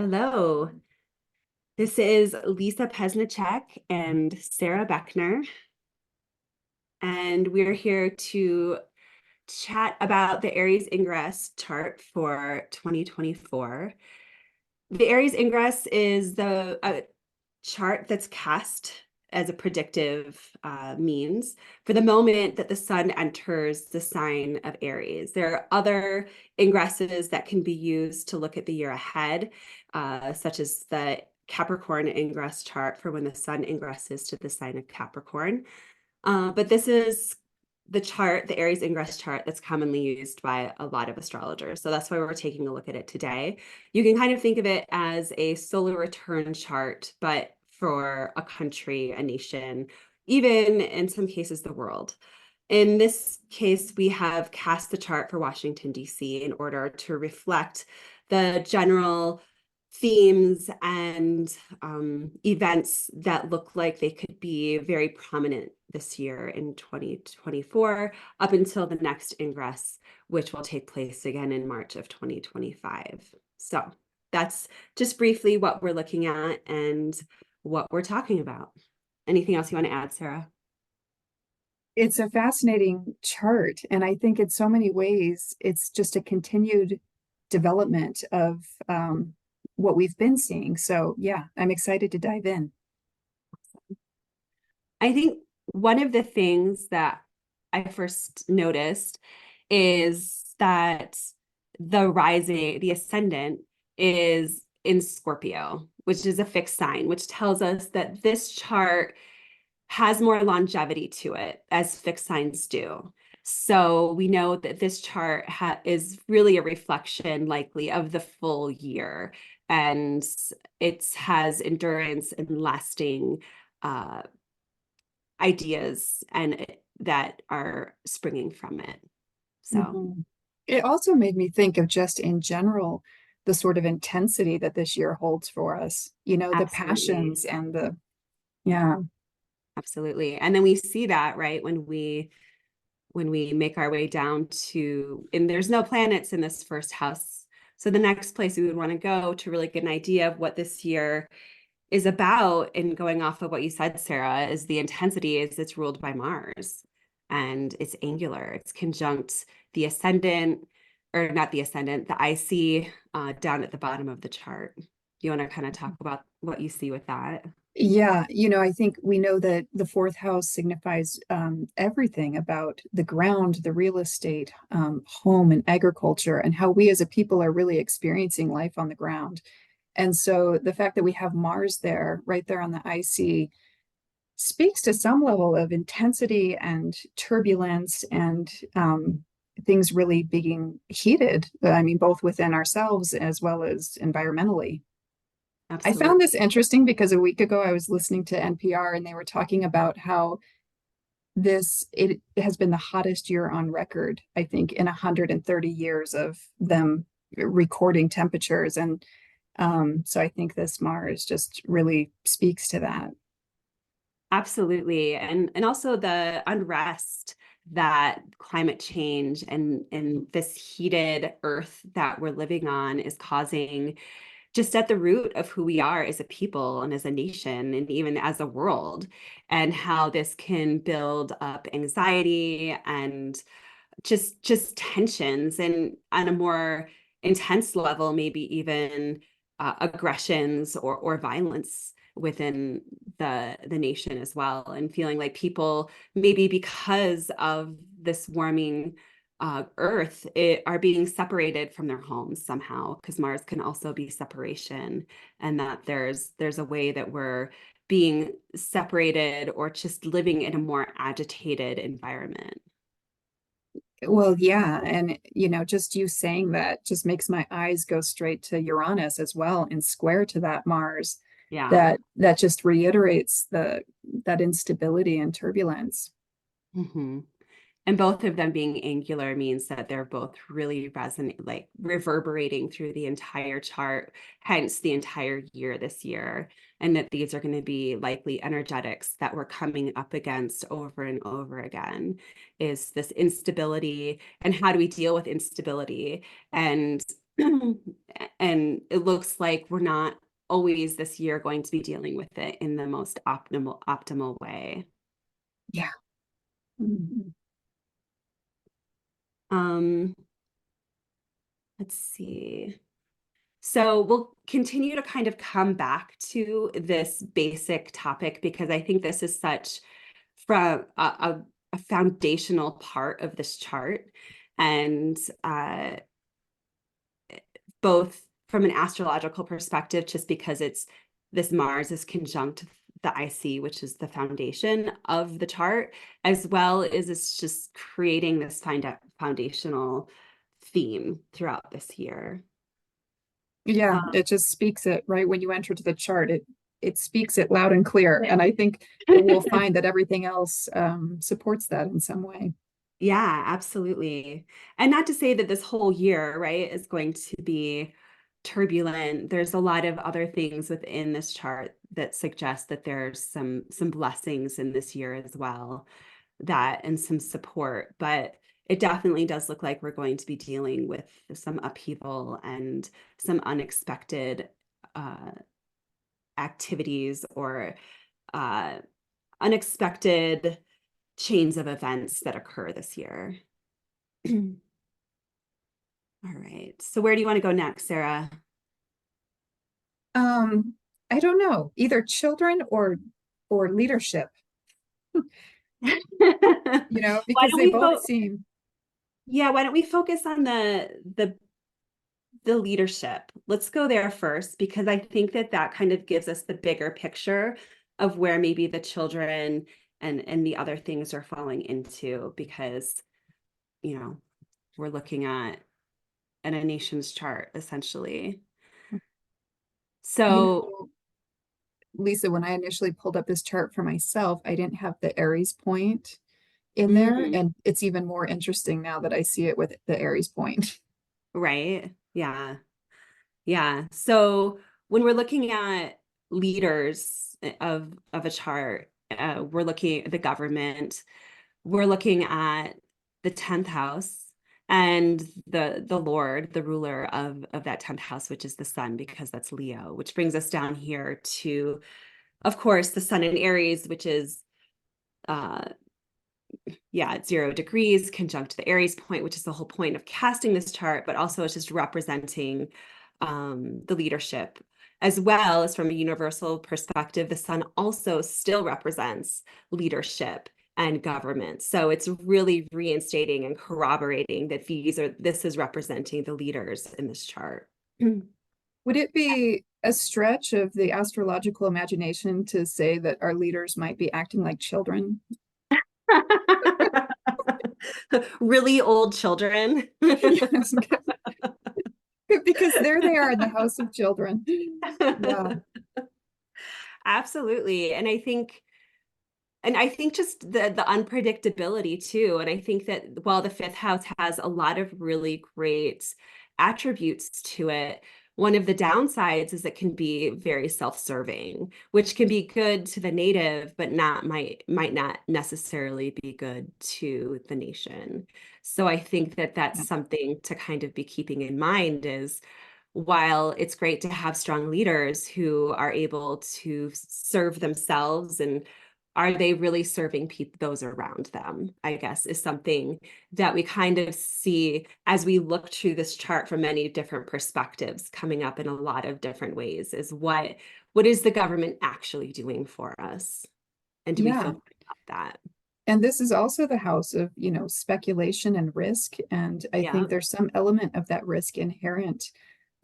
Hello, this is Lisa Pesnicek and Sara Beckner, and we're here to chat about the Aries Ingress chart for 2024. The Aries Ingress is the chart that's cast as a predictive means for the moment that the sun enters the sign of Aries. There are other ingresses that can be used to look at the year ahead, such as the Capricorn Ingress chart for when the sun ingresses to the sign of Capricorn. But this is the chart, the Aries Ingress chart, that's commonly used by a lot of astrologers. So that's why we're taking a look at it today. You can kind of think of it as a solar return chart, but for a country, a nation, even in some cases, the world. In this case, we have cast the chart for Washington, D.C. in order to reflect the general themes and events that look like they could be very prominent this year in 2024 up until the next ingress, which will take place again in March of 2025. So that's just briefly what we're looking at and what we're talking about. Anything else you want to add, Sara? It's a fascinating chart, and I think in so many ways it's just a continued development of what we've been seeing. So yeah, I'm excited to dive in. I think one of the things that I first noticed is that the ascendant is in Scorpio, which is a fixed sign, which tells us that this chart has more longevity to it, as fixed signs do. So we know that this chart is really a reflection likely of the full year, and it has endurance and lasting uh, ideas and that are springing from it. So Mhm. It also made me think of just in general the sort of intensity that this year holds for us, the absolutely, passions and yeah. absolutely. And then we see that, right, when we make our way down to, and there's no planets in this first house. So the next place we would want to go to really get an idea of what this year is about, and going off of what you said, Sara, is the intensity is it's ruled by Mars, and it's angular. It's conjunct the ascendant, or not the ascendant, the IC down at the bottom of the chart. You want to kind of talk about what you see with that? Yeah, I think we know that the fourth house signifies everything about the ground, the real estate, home, and agriculture, and how we as a people are really experiencing life on the ground. And so the fact that we have Mars there, right there on the IC, speaks to some level of intensity and turbulence and things really being heated. I mean, both within ourselves as well as environmentally. I found this Absolutely. interesting because a week ago I was listening to NPR and they were talking about how it has been the hottest year on record, I think, in 130 years of them recording temperatures. And so I think this Mars just really speaks to that. Absolutely. And also the unrest that climate change and this heated earth that we're living on is causing, just at the root of who we are as a people and as a nation and even as a world, and how this can build up anxiety and just tensions, and on a more intense level, maybe even aggressions or violence within the nation as well, and feeling like people, maybe because of this warming earth, are being separated from their homes somehow, because Mars can also be separation, and that there's a way that we're being separated or just living in a more agitated environment. Well, yeah, and just you saying that just makes my eyes go straight to Uranus as well and square to that Mars. Yeah. That just reiterates that instability and turbulence. Hmm. And both of them being angular means that they're both really resonate, like reverberating through the entire chart, hence the entire year this year. And that these are going to be likely energetics that we're coming up against over and over again, is this instability. And how do we deal with instability? And And it looks like we're not always this year going to be dealing with it in the most optimal way. Yeah. Mhm. Um, let's see. So we'll continue to kind of come back to this basic topic because I think this is such from a foundational part of this chart. And both from an astrological perspective, just because it's this Mars is conjunct the IC, which is the foundation of the chart, as well as it's just creating this foundational theme throughout this year. Yeah, it just speaks it right when you enter to the chart. It speaks it loud and clear, and I think it will find that everything else supports that in some way. Yeah, absolutely. And not to say that this whole year, right, is going to be turbulent. There's a lot of other things within this chart that suggest that there's some blessings in this year as well, that and some support, but it definitely does look like we're going to be dealing with some upheaval and some unexpected uh, activities or uh, unexpected chains of events that occur this year. All right. So where do you want to go next, Sarah? Um, I don't know, either children or leadership, Why because don't they we both seem, yeah, why don't we focus on the leadership? Let's go there first because I think that that kind of gives us the bigger picture of where maybe the children and the other things are falling into because, we're looking at a nation's chart essentially. you So, know, Lisa, when I initially pulled up this chart for myself, I didn't have the Aries point in there, mm, and it's even more interesting now that I see it with the Aries point. right. Yeah. Yeah. So when we're looking at leaders of a chart, we're looking at the government, we're looking at the 10th house and the Lord, the ruler of that 10th house, which is the sun, because that's Leo, which brings us down here to, of course, the sun in Aries, which is uh at 0 degrees conjunct the Aries point, which is the whole point of casting this chart, but also it's just representing the leadership. As well as from a universal perspective, the sun also still represents leadership and government. So it's really reinstating and corroborating that this is representing the leaders in this chart. Would it be a stretch of the astrological imagination to say that our leaders might be acting like children? Really old children. Yes, because there they are in the house of children. Yeah, Absolutely. And I think just the unpredictability too. And I think that while the fifth house has a lot of really great attributes to it, one of the downsides is it can be very self-serving, which can be good to the native, but might not necessarily be good to the nation. So I think that yeah, that's something to kind of be keeping in mind is while it's great to have strong leaders who are able to serve themselves and are they really serving those around them, I guess, is something that we kind of see as we look through this chart from many different perspectives coming up in a lot of different ways is what is the government actually doing for us? And do we yeah. feel good about that? And this is also the house of, speculation and risk. And I Yeah, think there's some element of that risk inherent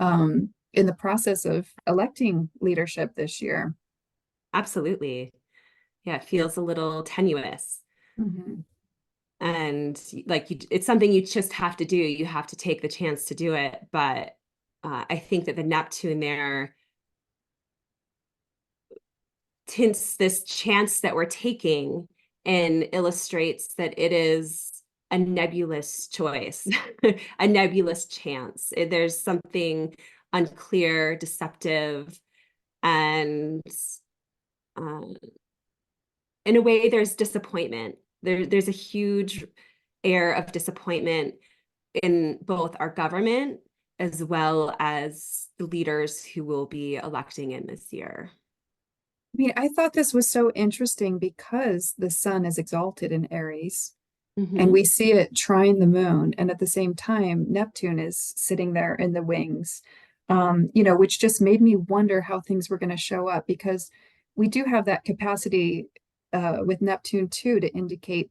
in the process of electing leadership this year. absolutely. Yeah, it feels a little tenuous. Mhm. And like it's something you just have to do. You have to take the chance to do it. But I think that the Neptune there tints this chance that we're taking and illustrates that it is a nebulous choice, a nebulous chance. There's something unclear, deceptive, and uh, in a way, there's disappointment. There's a huge air of disappointment in both our government as well as the leaders who will be electing in this year. I mean, I thought this was so interesting because the sun is exalted in Aries and Mm-hmm. we see it trine the moon. And at the same time, Neptune is sitting there in the wings, which just made me wonder how things were going to show up because we do have that capacity with Neptune too to indicate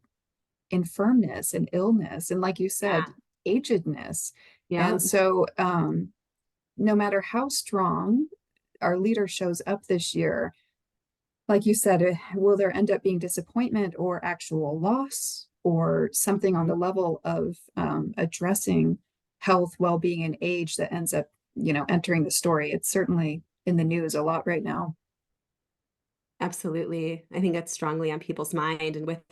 infirmness and illness. And like you said, Yeah. agedness. Yeah. And so, no matter how strong our leader shows up this year, like you said, will there end up being disappointment or actual loss or something on Mhm. the level of addressing health, well-being, and age that ends up, entering the story? It's certainly in the news a lot right now. Absolutely. I think that's strongly on people's mind. And with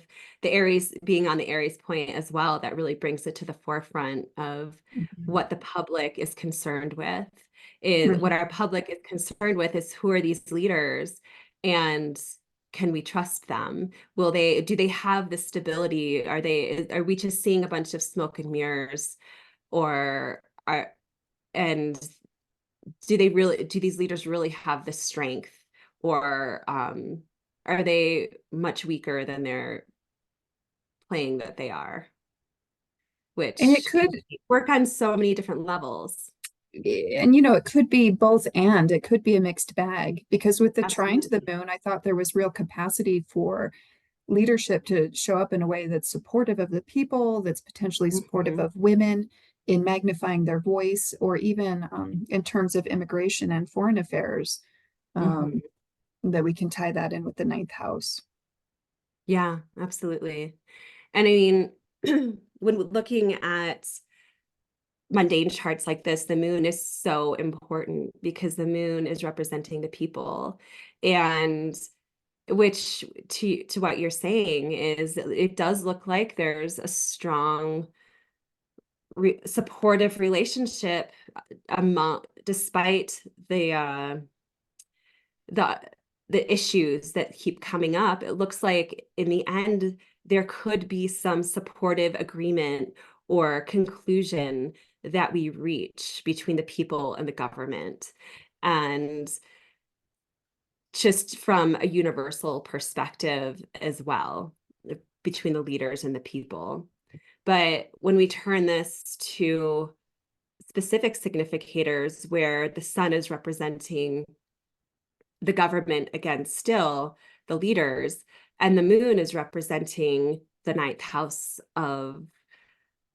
the Aries being on the Aries point as well, that really brings it to the forefront of Mhm. what the public is concerned with. Is what Mhm. our public is concerned with is who are these leaders and can we trust them? Do they have the stability? Are we just seeing a bunch of smoke and mirrors or are, and do these leaders really have the strength or are they much weaker than they're playing that they are, And it which could, can work on so many different levels. it could be both and it could be a mixed bag because with the trine to the Absolutely. moon, I thought there was real capacity for leadership to show up in a way that's supportive of the people, that's potentially supportive Mhm. of women in magnifying their voice, or even in terms of immigration and foreign affairs, Mhm. um, that we can tie that in with the ninth house. Yeah, absolutely. And I mean, when looking at mundane charts like this, the moon is so important because the moon is representing the people. And which to what you're saying is it does look like there's a strong supportive relationship among despite the the issues that keep coming up. It looks like in the end there could be some supportive agreement or conclusion that we reach between the people and the government, and just from a universal perspective as well, between the leaders and the people. But when we turn this to specific significators where the sun is representing the government against still the leaders, and the moon is representing the ninth house uh,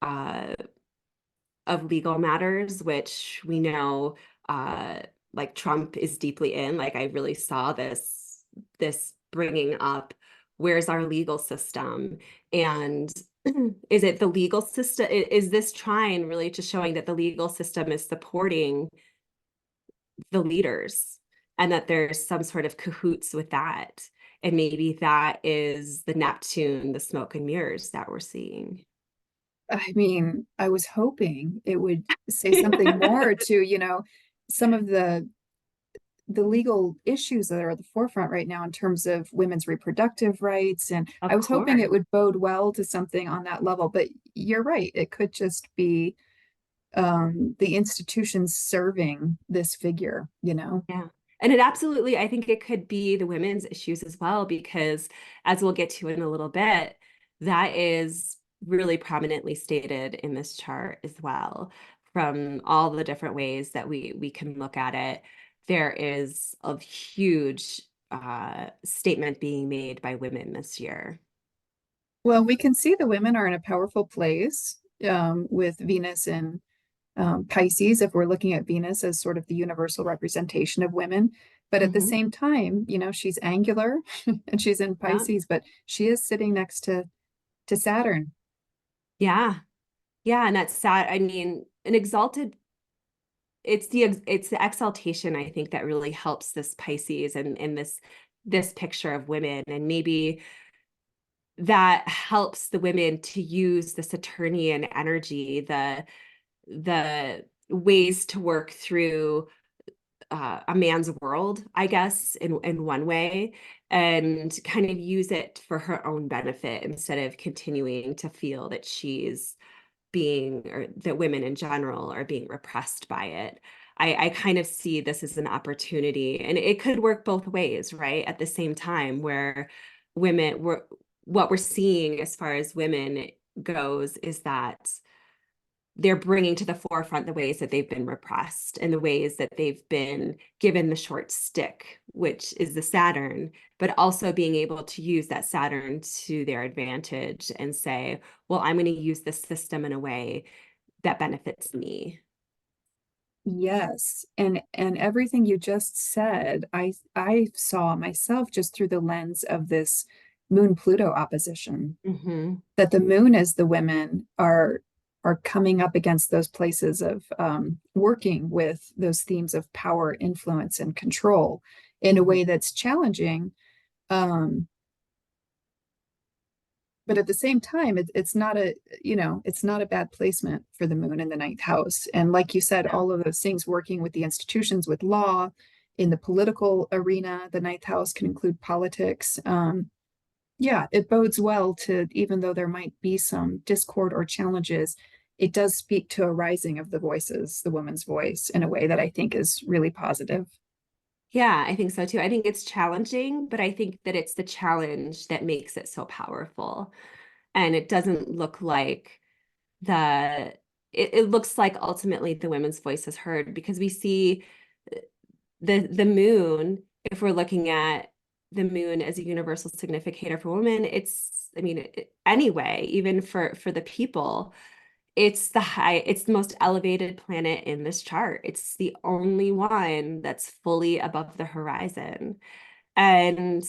of legal matters, which we know uh, like Trump is deeply in. Like I really saw this bringing up where's our legal system and is it the legal system? Is this trying really just showing that the legal system is supporting the leaders and that there's some sort of cahoots with that? And maybe that is the Neptune, the smoke and mirrors that we're seeing. I mean, I was hoping it would say something more to, some of the legal issues that are at the forefront right now in terms of women's reproductive rights. And I Of was hoping course. it would bode well to something on that level. But you're right, it could just be the institutions serving this figure. Yeah. And it absolutely, I think it could be the women's issues as well, because as we'll get to in a little bit, that is really prominently stated in this chart as well. From all the different ways that we can look at it, there is a huge statement being made by women this year. Well, we can see the women are in a powerful place with Venus and Pisces, if we're looking at Venus as sort of the universal representation of women. But at the Mhm. same time, she's angular and she's in Yeah. Pisces, but she is sitting next to Saturn. Yeah. Yeah. And that's sad. I mean, an exalted it's the exaltation, I think, that really helps this Pisces and this picture of women, and maybe that helps the women to use the Saturnian energy, the ways to work through a man's world, I guess, in one way, and kind of use it for her own benefit instead of continuing to feel that she's being, or that women in general are being repressed by it. I kind of see this as an opportunity, and it could work both ways, right? At the same time, where what we're seeing as far as women goes is that they're bringing to the forefront the ways that they've been repressed and the ways that they've been given the short stick, which is the Saturn, but also being able to use that Saturn to their advantage and say, well, I'm going to use this system in a way that benefits me. Yes, and everything you just said, I saw myself just through the lens of this Moon Pluto opposition. Mm-hmm. That the moon as the women are coming up against those places of working with those themes of power, influence, and control in a Mm-hmm. way that's challenging. Um, but at the same time, it's not a, it's not a bad placement for the moon in the ninth house. And like you said, Yeah. all of those things working with the institutions, with law, in the political arena, the ninth house can include politics. Yeah, it bodes well to, even though there might be some discord or challenges, it does speak to a rising of the voices, the woman's voice, in a way that I think is really positive. Yeah, I think so too. I think it's challenging, but I think that it's the challenge that makes it so powerful. And it doesn't look like the it looks like ultimately the women's voice is heard, because we see the moon, if we're looking at the moon as a universal significator for women, it's, I mean, anyway, even for the people, it's the most elevated planet in this chart. It's the only one that's fully above the horizon. And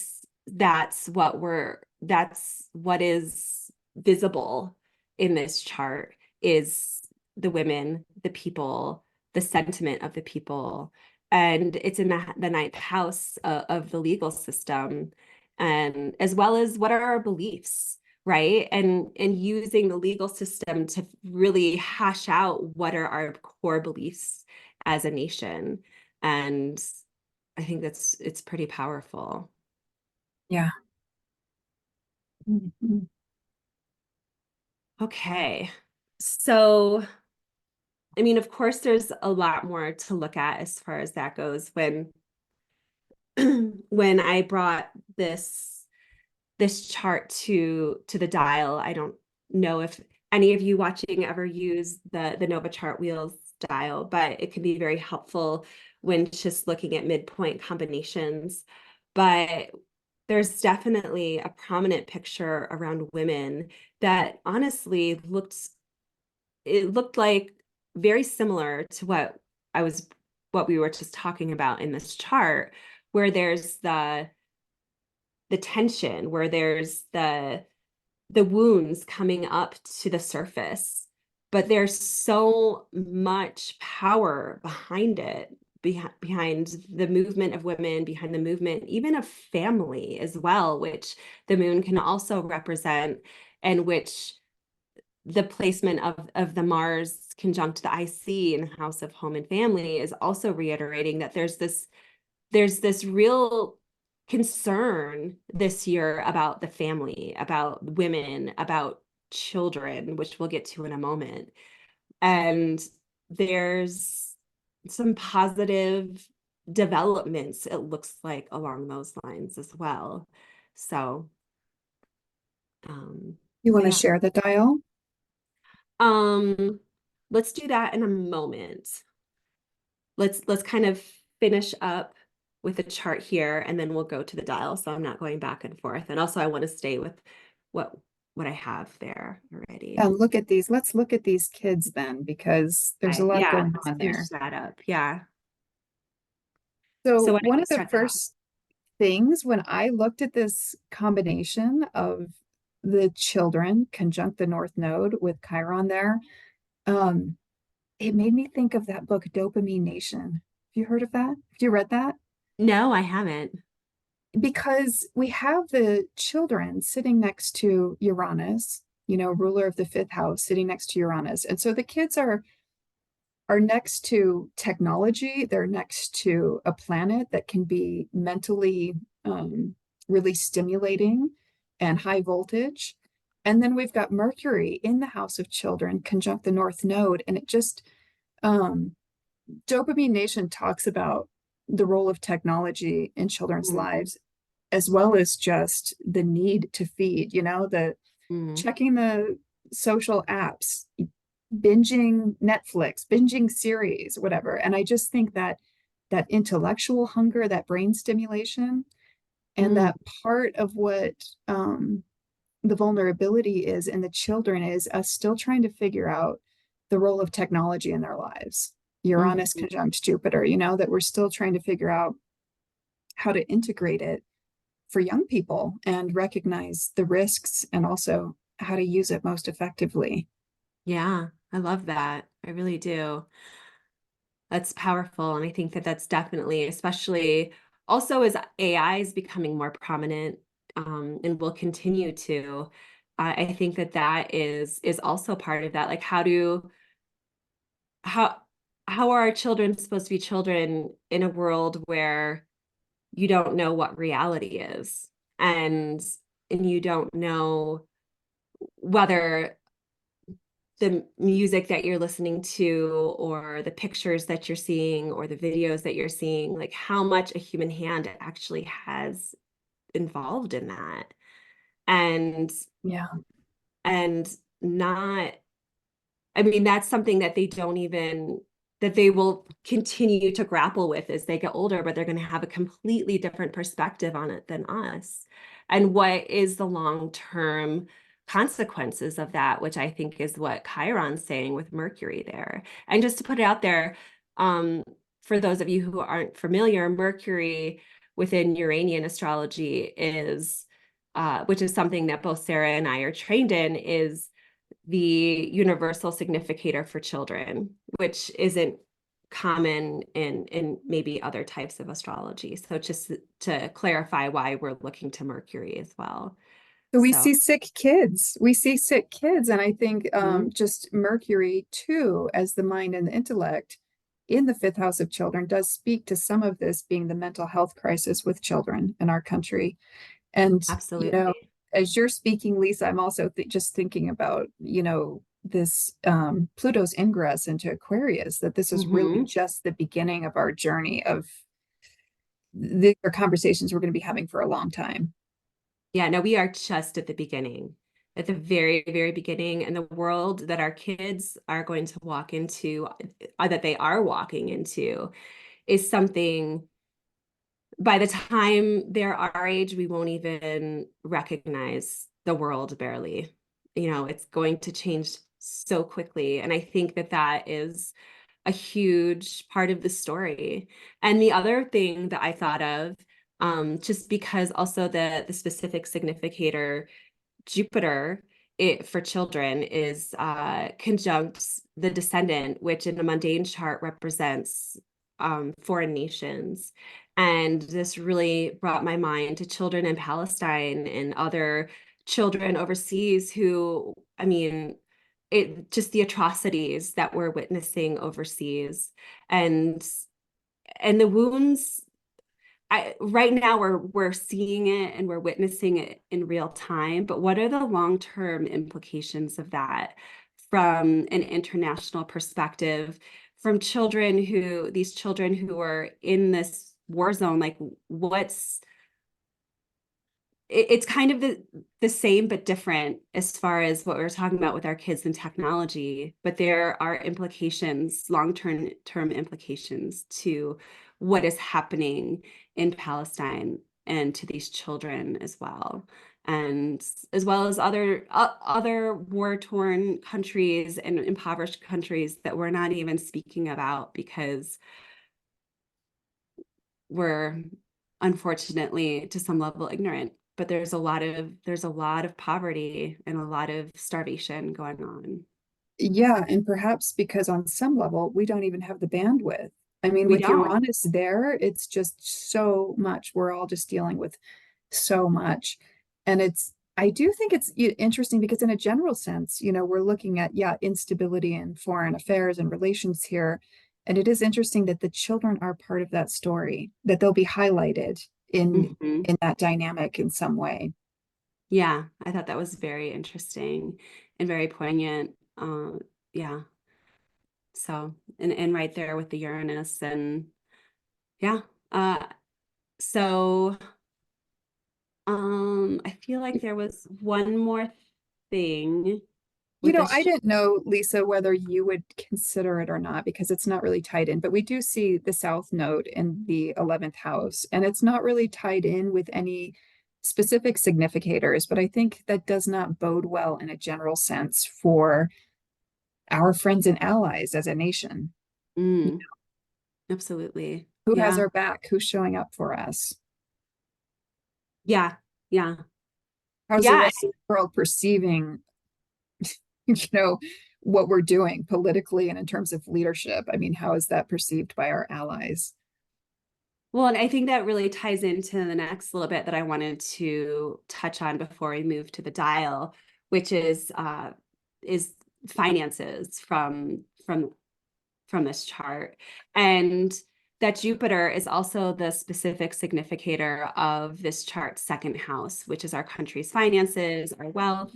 that's what is visible in this chart, is the women, the people, the sentiment of the people. And it's in the ninth house of the legal system, and as well as what are our beliefs, right? And using the legal system to really hash out what are our core beliefs as a nation. And I think it's pretty powerful. Yeah. Mhm. Okay. So, I mean, of course, there's a lot more to look at as far as that goes. When when I brought this chart to the dial, I don't know if any of you watching ever use the Nova chart wheels dial, but it can be very helpful when just looking at midpoint combinations. But there's definitely a prominent picture around women that honestly looked like very similar to what we were just talking about in this chart, where there's the tension, where there's the wounds coming up to the surface, but there's so much power behind it, behind the movement of women, behind the movement even of family as well, which the moon can also represent, and which the placement of the Mars conjunct the IC in the house of home and family is also reiterating that there's real concern this year about the family, about women, about children, which we'll get to in a moment. And there's some positive developments, it looks like, along those lines as well. So, You so want to yeah. share the dial? Um, let's do that in a moment. Let's kind of finish up with the chart here, and then we'll go to the dial, so I'm not going back and forth. And also I want to stay with what what I have there already. Look at these. Let's look at these kids then, because there's a Okay, lot yeah, going let's on finish there. that up. Yeah. So So why don't one you of the start that off? first things when I looked at this combination of the children conjunct the North Node with Chiron there, um, it made me think of that book, Dopamine Nation. Have you heard of that? Have you read that? No, I haven't. Because we have the children sitting next to Uranus, ruler of the fifth house, sitting next to Uranus. And so the kids are next to technology, they're next to a planet that can be mentally really stimulating and high voltage. And then we've got Mercury in the house of children conjunct the North Node. And it just, um, Dopamine Nation talks about the role of technology in children's Mm, lives, as well as just the need to feed, the mm, checking the social apps, binging Netflix, binging series, whatever. And I just think that that intellectual hunger, that brain stimulation, and mm. that part of what the vulnerability is in the children is us still trying to figure out the role of technology in their lives. Uranus Mhm. conjunct Jupiter, that we're still trying to figure out how to integrate it for young people and recognize the risks and also how to use it most effectively. Yeah, I love that. I really do. That's powerful. And I think that that's definitely, especially also as AI is becoming more prominent, and will continue to, I think that that is also part of that. Like how how are our children supposed to be children in a world where you don't know what reality is, and you don't know whether the music that you're listening to or the pictures that you're seeing or the videos that you're seeing, like how much a human hand actually has involved in that. And Yeah. and not, I mean, that's something that that they will continue to grapple with as they get older, but they're going to have a completely different perspective on it than us. And what is the long-term consequences of that, which I think is what Chiron's saying with Mercury there. And just to put it out there, um, for those of you who aren't familiar, Mercury within Uranian astrology is, which is something that both Sarah and I are trained in, is the universal significator for children, which isn't common in maybe other types of astrology. So just to clarify why we're looking to Mercury as well. So we So, see sick kids. We see sick kids. And I think mhm, just Mercury, too, as the mind and the intellect in the fifth house of children, does speak to some of this being the mental health crisis with children in our country. And, absolutely. as you're speaking, Lisa, I'm also just thinking about, this Pluto's ingress into Aquarius, that this is really Hmm. just the beginning of our journey of the conversations we're going to be having for a long time. Yeah, no, we are just at the beginning, at the very, very beginning, and the world that our kids are going to walk into, that they are walking into, is something by the time they're our age, we won't even recognize the world barely. You know, it's going to change so quickly. And I think that that is a huge part of the story. And the other thing that I thought of, just because also the specific significator Jupiter, for children, is conjunct the descendant, which in the mundane chart represents foreign nations. And this really brought my mind to children in Palestine and other children overseas who, I mean, it just the atrocities that we're witnessing overseas, and the wounds. Right now we're seeing it and we're witnessing it in real time, but what are the long-term implications of that from an international perspective, from these children who are in this war zone? Like what's it's kind of the same but different as far as what we were talking about with our kids and technology, but there are implications, long-term implications to what is happening in Palestine and to these children as well. And as well as other war-torn countries and impoverished countries that we're not even speaking about because we're unfortunately to some level ignorant, but there's a lot of poverty and a lot of starvation going on. Yeah, and perhaps because on some level we don't even have the bandwidth. I mean, We with don't. Uranus there, it's just so much. We're all just dealing with so much. And I do think it's interesting because, in a general sense, we're looking at, yeah, instability in foreign affairs and relations here. And it is interesting that the children are part of that story, that they'll be highlighted in Mhm. in that dynamic in some way. Yeah, I thought that was very interesting and very poignant. Yeah. So, and right there with the Uranus and yeah. Uh, so I feel like there was one more thing You with know, this. I didn't know, Lisa, whether you would consider it or not because it's not really tied in, but we do see the South Node in the 11th house, and it's not really tied in with any specific significators, but I think that does not bode well in a general sense for our friends and allies as a nation. Mm, absolutely. Who has Yeah. our back? Who's showing up for us? Yeah. Yeah. How's the Yeah. rest of the world perceiving, you know, what we're doing politically and in terms of leadership? I mean, how is that perceived by our allies? Well, and I think that really ties into the next little bit that I wanted to touch on before we move to the dial, which is finances from this chart. And that Jupiter is also the specific significator of this chart's second house, which is our country's finances, our wealth,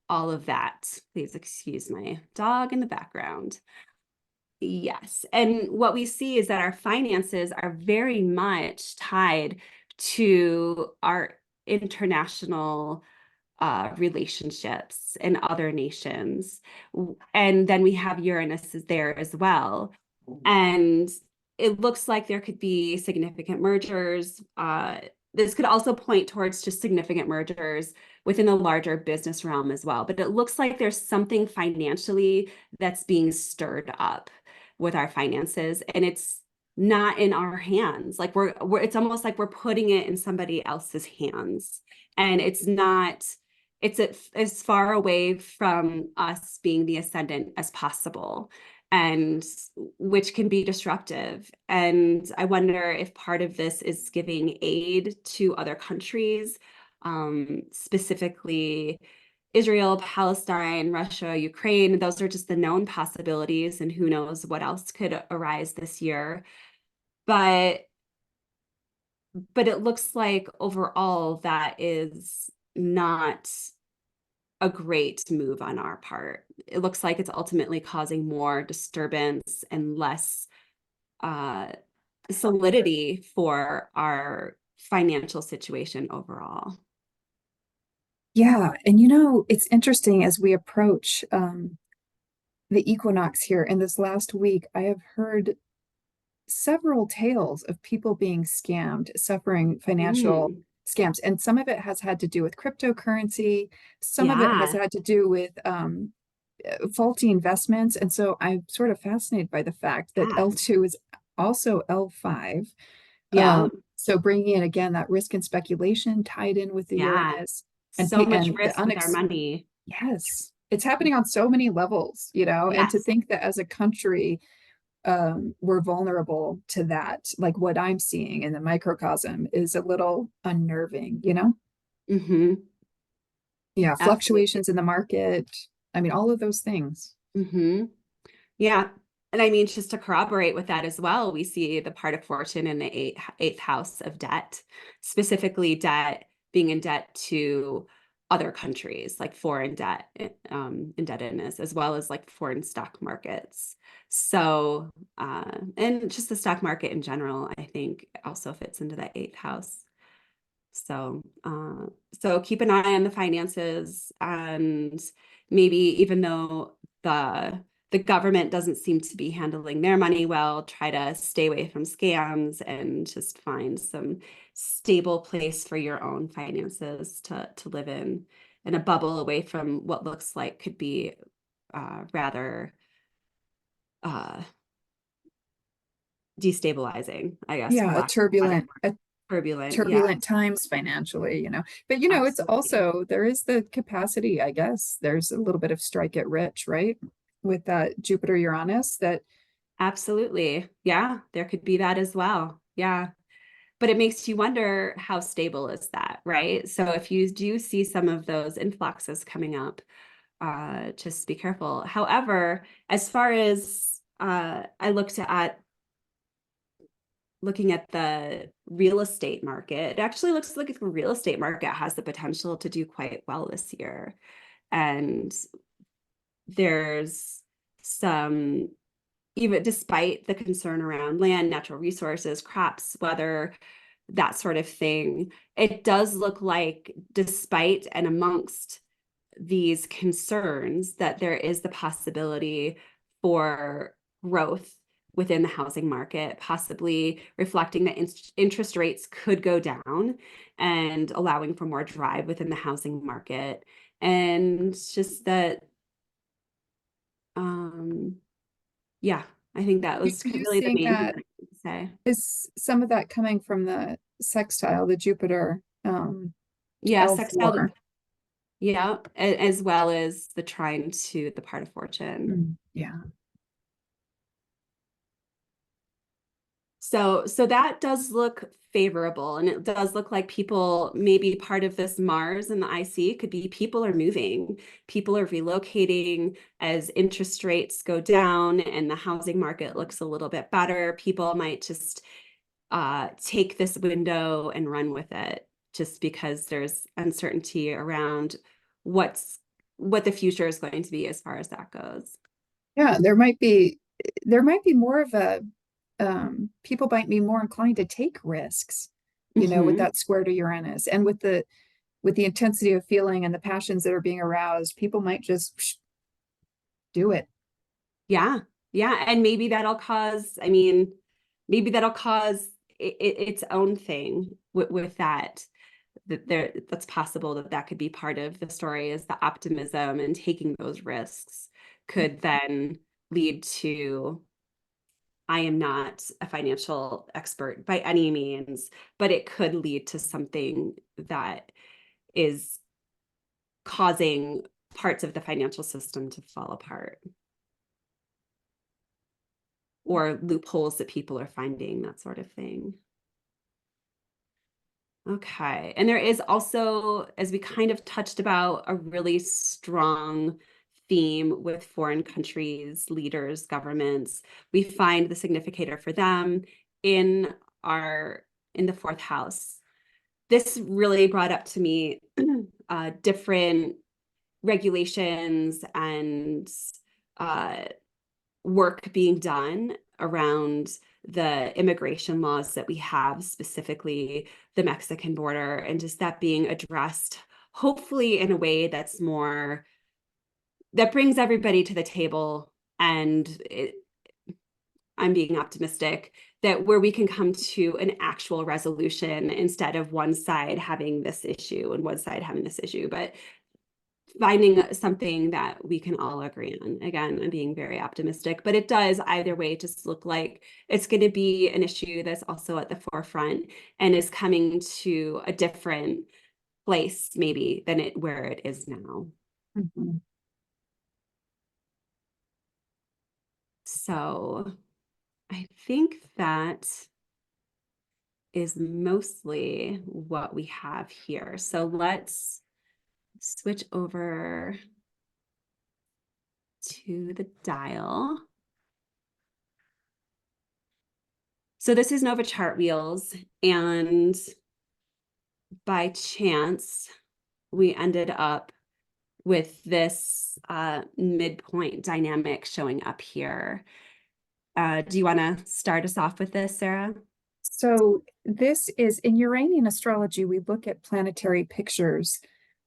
all of that. Please excuse my dog in the background. Yes. And what we see is that our finances are very much tied to our international relationships in other nations. And then we have Uranus is there as well. And it looks like there could be significant mergers. This could also point towards just significant mergers within the larger business realm as well. But it looks like there's something financially that's being stirred up with our finances, and it's not in our hands. Like we're it's almost like we're putting it in somebody else's hands, and it's not it's as far away from us being the ascendant as possible, and which can be disruptive. And I wonder if part of this is giving aid to other countries, specifically Israel, Palestine, Russia, Ukraine. Those are just the known possibilities, and who knows what else could arise this year. But it looks like overall that is not a great move on our part. It looks like it's ultimately causing more disturbance and less uh, solidity for our financial situation overall. Yeah, and you know, it's interesting as we approach the equinox here. In this last week, I have heard several tales of people being scammed, suffering financial Mm, scams. And some of it has had to do with cryptocurrency, some of it has yeah, had to do with faulty investments. And so I'm sort of fascinated by the fact that yeah, L2 is also L5. yeah, So bringing in again that risk and speculation tied in with the yeah. Uranus and So much and the risk with our money. yes, it's happening on so many levels, you know, and to Yes. think that as a country we're vulnerable to that, like what I'm seeing in the microcosm is a little unnerving, you know? Mm-hmm. Yeah, Absolutely. fluctuations in the market. I mean, all of those things. Mm-hmm. Yeah. And I mean, just to corroborate with that as well, we see the part of fortune in the eighth house of debt, specifically debt, being in debt to other countries, like foreign debt, indebtedness, as well as like foreign stock markets. So, and just the stock market in general, I think also fits into that eighth house. So, so keep an eye on the finances, and maybe even though the government doesn't seem to be handling their money well, try to stay away from scams and just find some stable place for your own finances to live in a bubble away from what looks like could be rather uh, destabilizing, I guess, for Yeah, lack of a better word. a Turbulent. Yeah, turbulent times financially, you know. But you know, it's absolutely. also there is the capacity, I guess. There's a little bit of strike it rich, right? With that Jupiter Uranus that Absolutely. Yeah, there could be that as well. Yeah. But it makes you wonder, how stable is that, right? So if you do see some of those influxes coming up, just be careful. However, as far as I looked at looking at the real estate market, it actually looks like the real estate market has the potential to do quite well this year. And there's some, even despite the concern around land, natural resources, crops, weather, that sort of thing, it does look like despite and amongst these concerns that there is the possibility for growth within the housing market, possibly reflecting that interest rates could go down and allowing for more drive within the housing market. And just that, yeah, I think that Do was you really the think main thing that that I could say. is some of that coming from the sextile, the Jupiter Yeah, sextile, L4? yeah, as well as the trine to the part of fortune. Yeah. So that does look favorable, and it does look like people, maybe part of this Mars in the IC could be people are moving, people are relocating as interest rates go down and the housing market looks a little bit better. People might just take this window and run with it, just because there's uncertainty around what the future is going to be as far as that goes. Yeah, there might be more of a people might be more inclined to take risks, with Hmm. that square to Uranus and with the intensity of feeling and the passions that are being aroused, people might just do it. Yeah. Yeah. And maybe that'll cause, I mean, maybe that'll cause its own thing with that. That's possible that that could be part of the story, is the optimism and taking those risks could then lead to, I am not a financial expert by any means, but it could lead to something that is causing parts of the financial system to fall apart, or loopholes that people are finding, that sort of thing. Okay. And there is also, as we kind of touched about, a really strong theme with foreign countries, leaders, governments. We find the significator for them in our in the fourth house. This really brought up to me different regulations and uh, work being done around the immigration laws that we have, specifically the Mexican border, and just that being addressed, hopefully in a way that's more, that brings everybody to the table. And I'm being optimistic that where we can come to an actual resolution instead of one side having this issue and one side having this issue, but finding something that we can all agree on. Again, I'm being very optimistic, but it does either way just look like it's going to be an issue that's also at the forefront and is coming to a different place maybe than it where it is now. Mhm. So I think that is mostly what we have here. So let's switch over to the dial. So this is Nova Chart Wheels, and by chance, we ended up with this midpoint dynamic showing up here. Do you want to start us off with this, Sarah? So this is in Uranian astrology, we look at planetary pictures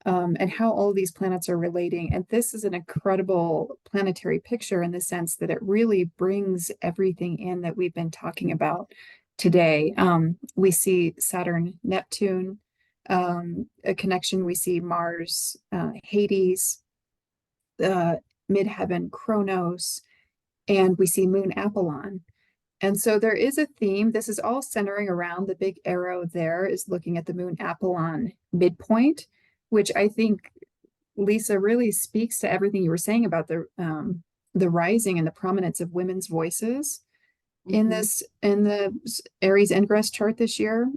and how all these planets are relating. And this is an incredible planetary picture in the sense that it really brings everything in that we've been talking about today. We see Saturn, Neptune, a connection. We see Mars, Hades, midheaven, Kronos, and we see Moon Apollon. And so there is a theme. This is all centering around the big arrow there is looking at the Moon Apollon midpoint, which I think, Lisa, really speaks to everything you were saying about the rising and the prominence of women's voices Mm-hmm. in the Aries Ingress chart this year.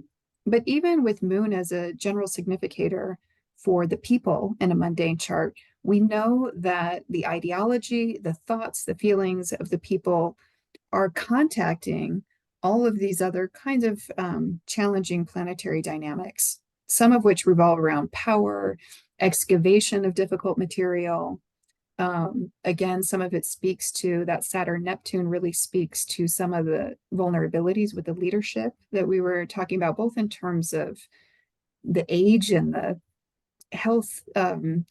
But even with Moon as a general significator for the people in a mundane chart, we know that the ideology, the thoughts, the feelings of the people are contacting all of these other kinds of challenging planetary dynamics, some of which revolve around power, excavation of difficult material. Again, some of it speaks to that Saturn Neptune really speaks to some of the vulnerabilities with the leadership that we were talking about, both in terms of the age and the health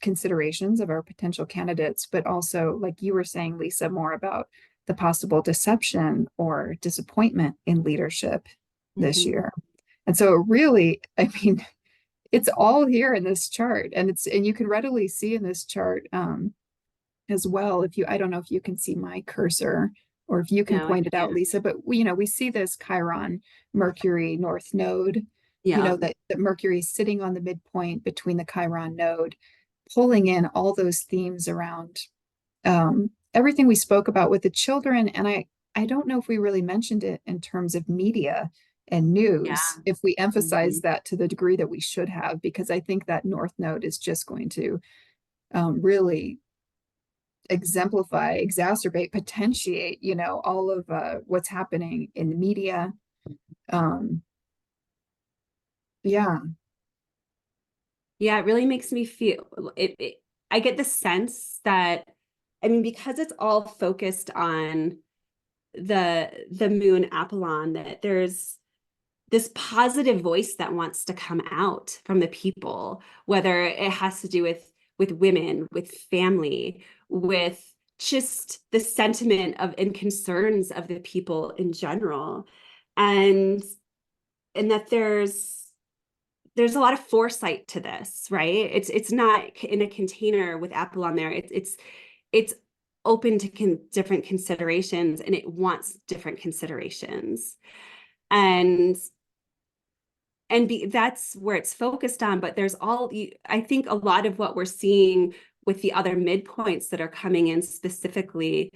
considerations of our potential candidates, but also, like you were saying, Lisa, more about the possible deception or disappointment in leadership this Mhm. year. And so it really, I mean, it's all here in this chart, and you can readily see in this chart as well. If you, I don't know if you can see my cursor or if you can No, I point it out, can't. Lisa, but we see this Chiron Mercury North Node, Yeah. that Mercury is sitting on the midpoint between the Chiron node, pulling in all those themes around everything we spoke about with the children. And I don't know if we really mentioned it in terms of media and Yeah. news, if we emphasize Mhm. that to the degree that we should have, because I think that North Node is just going to really exemplify, exacerbate, potentiate, all of what's happening in the media. Um, yeah. Yeah, it really makes me feel I get the sense that, I mean, because it's all focused on the moon Apollon, that there's this positive voice that wants to come out from the people, whether it has to do with women, with family, with just the sentiment of and concerns of the people in general. And that there's a lot of foresight to this, right? It's not in a container with Apollon there. It's open to different considerations, and it wants different considerations. And that's where it's focused on. But there's I think a lot of what we're seeing with the other midpoints that are coming in specifically,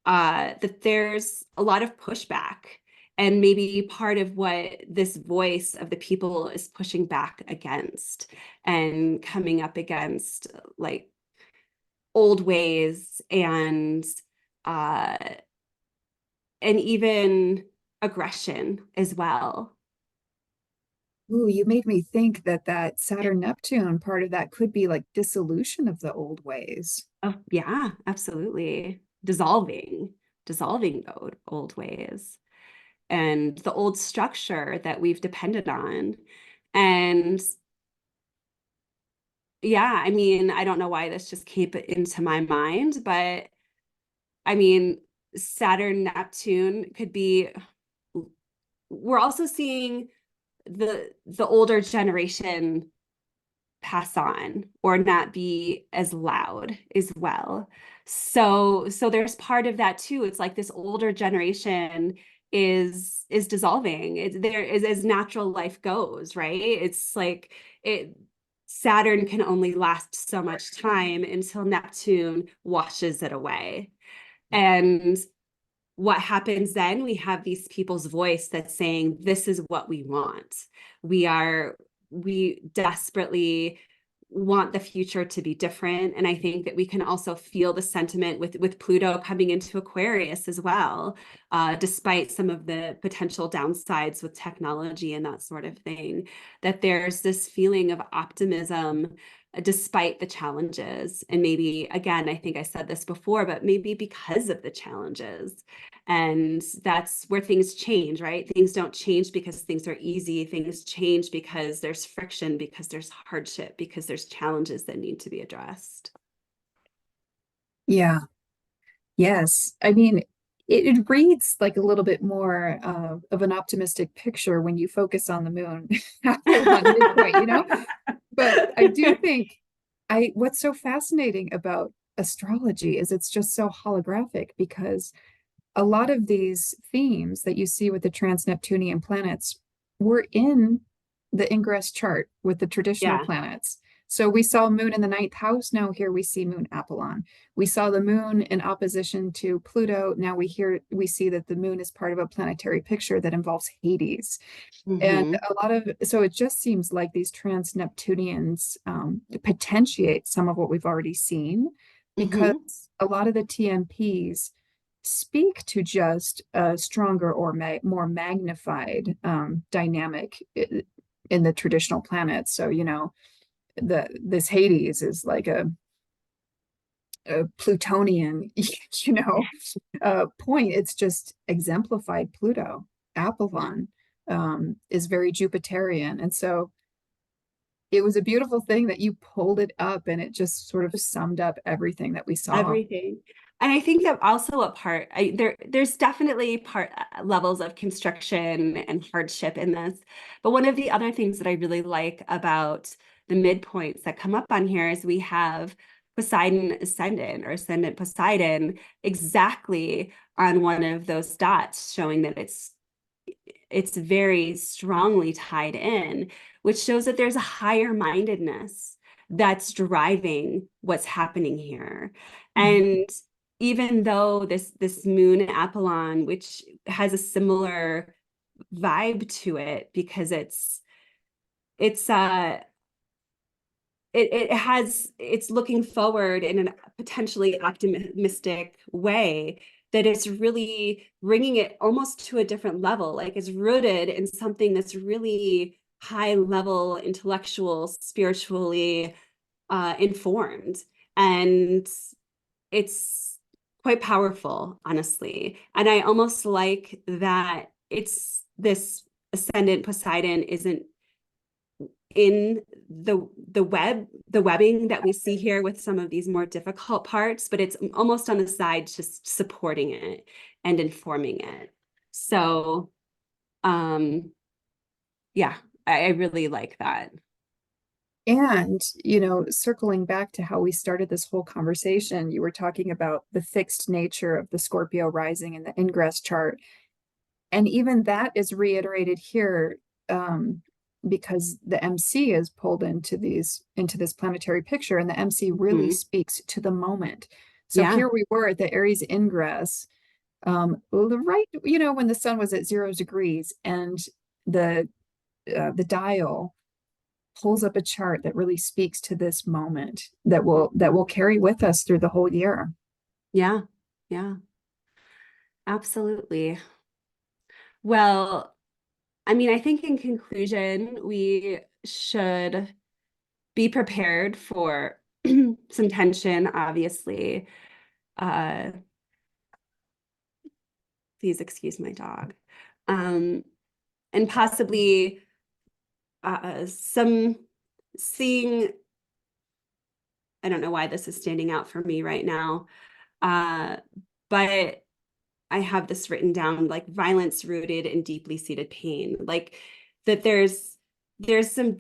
that there's a lot of pushback, and maybe part of what this voice of the people is pushing back against and coming up against, like old ways uh and even aggression as well. Ooh, you made me think that Saturn Neptune part of that could be like dissolution of the old ways. Oh, yeah, absolutely. Dissolving the old ways and the old structure that we've depended on. And yeah, I mean, I don't know why this just came into my mind, but I mean, Saturn, Neptune could be, we're also seeing the older generation pass on or not be as loud as well. So there's part of that too. It's like this older generation is dissolving. It's there is as natural life goes, right? It's like it Saturn can only last so much time until Neptune washes it away. And what happens then? We have these people's voice that's saying, this is what we want. We desperately want the future to be different. And I think that we can also feel the sentiment with Pluto coming into Aquarius as well, despite some of the potential downsides with technology and that sort of thing, that there's this feeling of optimism despite the challenges. And maybe, again, I think I said this before, but maybe because of the challenges. And that's where things change, right? Things don't change because things are easy. Things change because there's friction, because there's hardship, because there's challenges that need to be addressed. Yeah. Yes. I mean, it reads like a little bit more of an optimistic picture when you focus on the moon, Apollon midpoint, But I do think what's so fascinating about astrology is it's just so holographic, because a lot of these themes that you see with the trans-Neptunian planets were in the Ingress chart with the traditional Yeah. planets. So we saw moon in the ninth house. Now here we see moon Apollon. We saw the moon in opposition to Pluto. Now we see that the moon is part of a planetary picture that involves Hades. And Mm-hmm. so it just seems like these trans-Neptunians potentiate some of what we've already seen, because Mm-hmm. a lot of the TMPs speak to just a stronger or more magnified dynamic in the traditional planets. So, this Hades is like a Plutonian, point. It's just exemplified Pluto. Apollon is very Jupiterian. And so it was a beautiful thing that you pulled it up and it just sort of summed up everything that we saw. Everything. And I think that also a part, there's definitely levels of construction and hardship in this. But one of the other things that I really like about the midpoints that come up on here is we have Poseidon ascendant or ascendant Poseidon exactly on one of those dots, showing that it's very strongly tied in, which shows that there's a higher mindedness that's driving what's happening here. Mhm. And even though this moon Apollon, which has a similar vibe to it, because it's it's looking forward in a potentially optimistic way, that it's really bringing it almost to a different level, like it's rooted in something that's really high level, intellectual, spiritually informed, and it's quite powerful, honestly. And I almost like that it's this ascendant Poseidon isn't in the webbing that we see here with some of these more difficult parts, but it's almost on the side, just supporting it and informing it. So yeah, I really like that. And, circling back to how we started this whole conversation, you were talking about the fixed nature of the Scorpio rising in the Ingress chart. And even that is reiterated here, because the MC is pulled into this planetary picture, and the MC really Mhm. speaks to the moment. So Yeah, here we were at the Aries Ingress, right, when the sun was at 0 degrees, and the the dial pulls up a chart that really speaks to this moment that will carry with us through the whole year. yeah, yeah, absolutely. Well, I mean, I think in conclusion, we should be prepared for some tension, obviously. Uh, please excuse my dog. Um, and possibly some seeing, I don't know why this is standing out for me right now, uh, but I have this written down, like violence rooted in deeply seated pain, like that there's some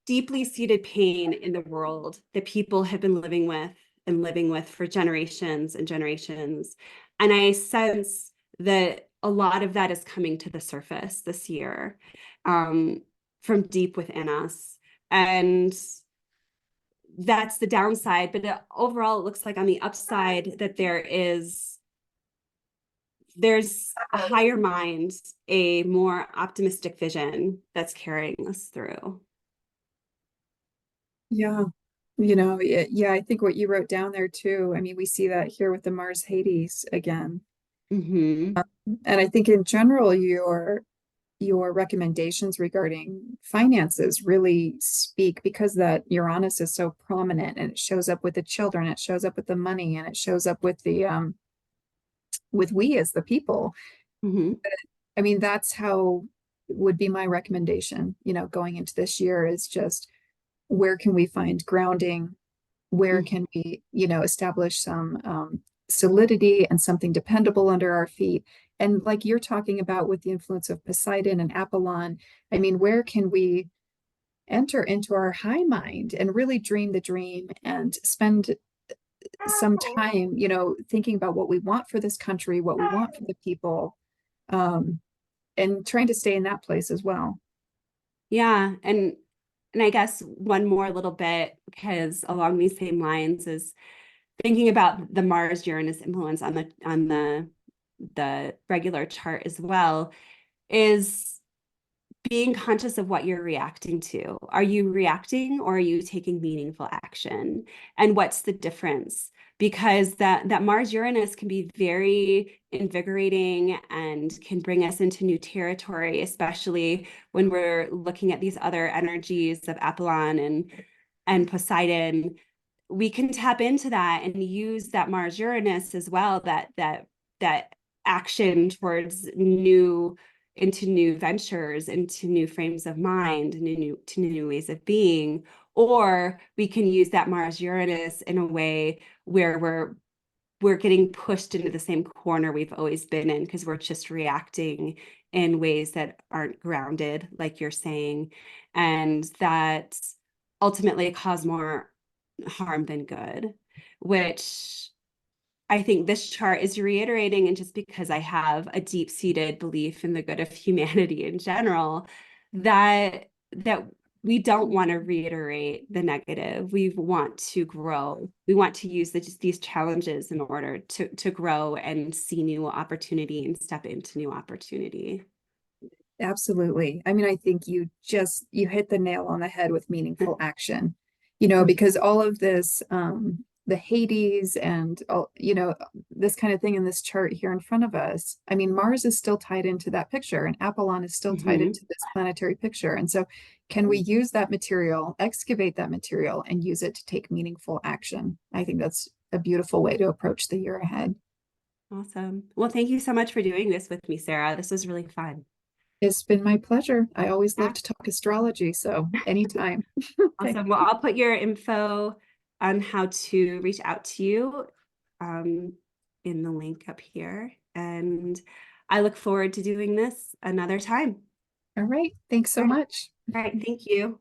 deeply seated pain in the world that people have been living with for generations and generations. And I sense that a lot of that is coming to the surface this year, um, from deep within us. And that's the downside. But overall, it looks like on the upside that there's a higher mind, a more optimistic vision that's carrying us through. Yeah. Yeah, I think what you wrote down there too. I mean, we see that here with the Mars Hades again. Mm-hmm. And I think in general, your recommendations regarding finances really speak, because that Uranus is so prominent, and it shows up with the children, it shows up with the money, and it shows up with the with we as the people. Mm-hmm. I mean, that's how would be my recommendation, going into this year, is just where can we find grounding? Where Mm-hmm. can we, establish some solidity and something dependable under our feet? And like you're talking about with the influence of Poseidon and Apollon, I mean, where can we enter into our high mind and really dream the dream and spend some time, thinking about what we want for this country, what we want for the people, um, and trying to stay in that place as well. Yeah, and I guess one more little bit, because along these same lines, is thinking about the Mars Uranus influence on the regular chart as well, is being conscious of what you're reacting to. Are you reacting or are you taking meaningful action? And what's the difference because that Mars Uranus can be very invigorating and can bring us into new territory, especially when we're looking at these other energies of Apollon and Poseidon. We can tap into that and use that Mars Uranus as well, that action towards new into new ventures, into new frames of mind, to new ways of being. Or we can use that Mars Uranus in a way where we're getting pushed into the same corner we've always been in because we're just reacting in ways that aren't grounded, like you're saying, and that ultimately cause more harm than good, which I think this chart is reiterating. And just because I have a deep-seated belief in the good of humanity in general, that we don't want to reiterate the negative. We want to grow. We want to use these challenges in order to grow and see new opportunity and step into new opportunity. Absolutely. I mean, I think you hit the nail on the head with meaningful action, you know, because all of this, the Hades and all, you know, this kind of thing in this chart here in front of us. I mean, Mars is still tied into that picture and Apollon is still tied Mhm. into this planetary picture. And so can we use that material, excavate that material and use it to take meaningful action? I think that's a beautiful way to approach the year ahead. Awesome. Well, thank you so much for doing this with me, Sarah. This was really fun. It's been my pleasure. I always Yeah. love to talk astrology, so anytime. Okay. Awesome. Well, I'll put your info on how to reach out to you um, in the link up here. And I look forward to doing this another time. All right. Thanks so All right. much. All right. Thank you.